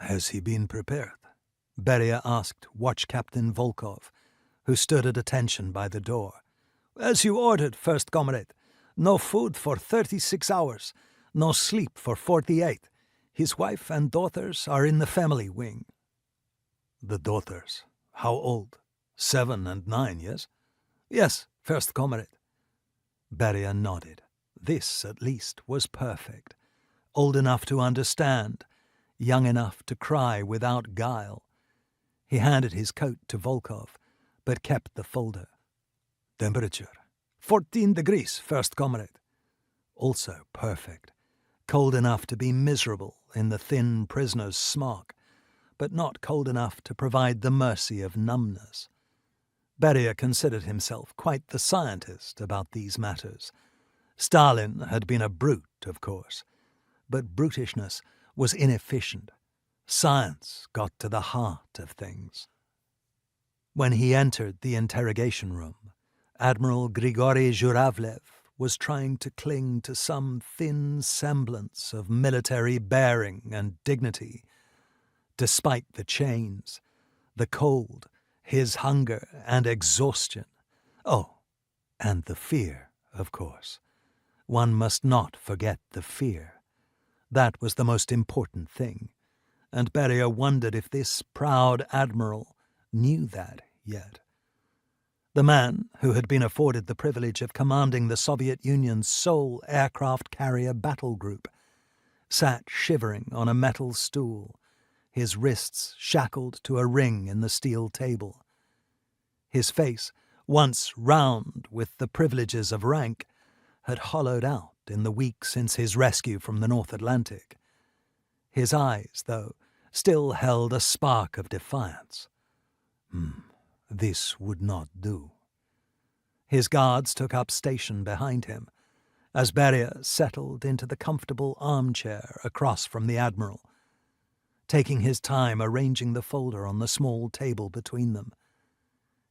Has he been prepared? Beria asked Watch Captain Volkov, who stood at attention by the door. As you ordered, First Comrade. No food for 36 hours, no sleep for 48. His wife and daughters are in the family wing. The daughters? How old? 7 and 9, yes? Yes, First Comrade. Beria nodded. This, at least, was perfect. Old enough to understand, young enough to cry without guile. He handed his coat to Volkov, but kept the folder. Temperature? 14 degrees, First Comrade. Also perfect. Cold enough to be miserable in the thin prisoner's smock, but not cold enough to provide the mercy of numbness. Beria considered himself quite the scientist about these matters. Stalin had been a brute, of course, but brutishness was inefficient. Science got to the heart of things. When he entered the interrogation room, Admiral Grigory Zhuravlev was trying to cling to some thin semblance of military bearing and dignity. Despite the chains, the cold, his hunger and exhaustion. Oh, and the fear, of course. One must not forget the fear. That was the most important thing, and Beria wondered if this proud admiral knew that yet. The man who had been afforded the privilege of commanding the Soviet Union's sole aircraft carrier battle group sat shivering on a metal stool, his wrists shackled to a ring in the steel table. His face, once round with the privileges of rank, had hollowed out in the week since his rescue from the North Atlantic. His eyes, though, still held a spark of defiance. This would not do. His guards took up station behind him, as Beria settled into the comfortable armchair across from the admiral, taking his time arranging the folder on the small table between them.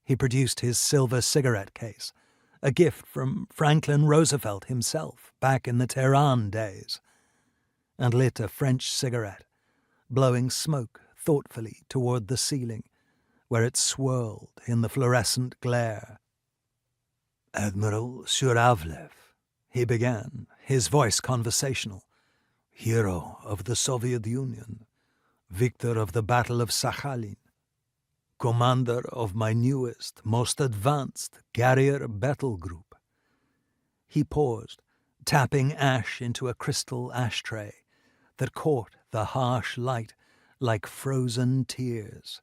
He produced his silver cigarette case, a gift from Franklin Roosevelt himself back in the Tehran days, and lit a French cigarette, blowing smoke thoughtfully toward the ceiling, where it swirled in the fluorescent glare. Admiral Zhuravlev, he began, his voice conversational, hero of the Soviet Union, victor of the Battle of Sakhalin, commander of my newest, most advanced carrier battle group. He paused, tapping ash into a crystal ashtray that caught the harsh light like frozen tears.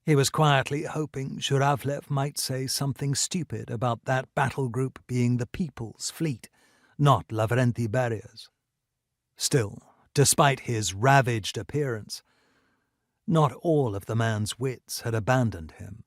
He was quietly hoping Zhuravlev might say something stupid about that battle group being the People's Fleet, not Lavrenti Beria's. Still, despite his ravaged appearance, not all of the man's wits had abandoned him.